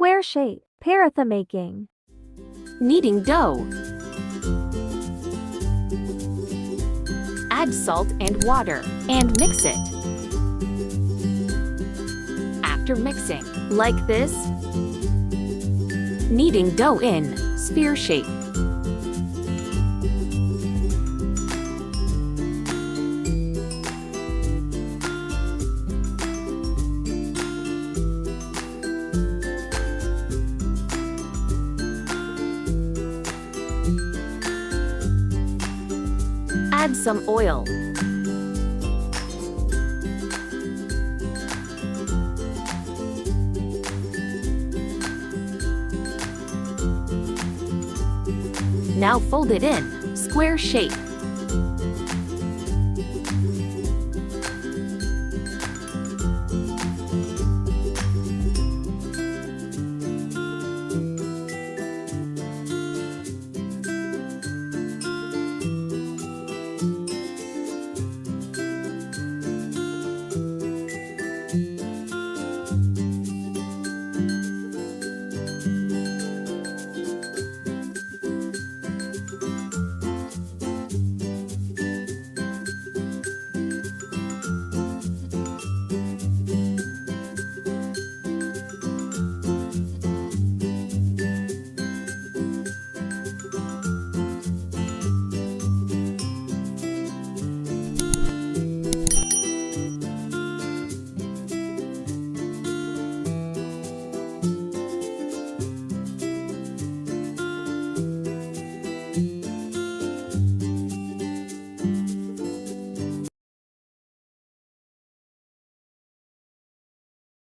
Square shape. Paratha making. Kneading dough. Add salt and water and mix it. After mixing, like this, kneading dough in sphere shape. Add some oil. Now fold it in square shape.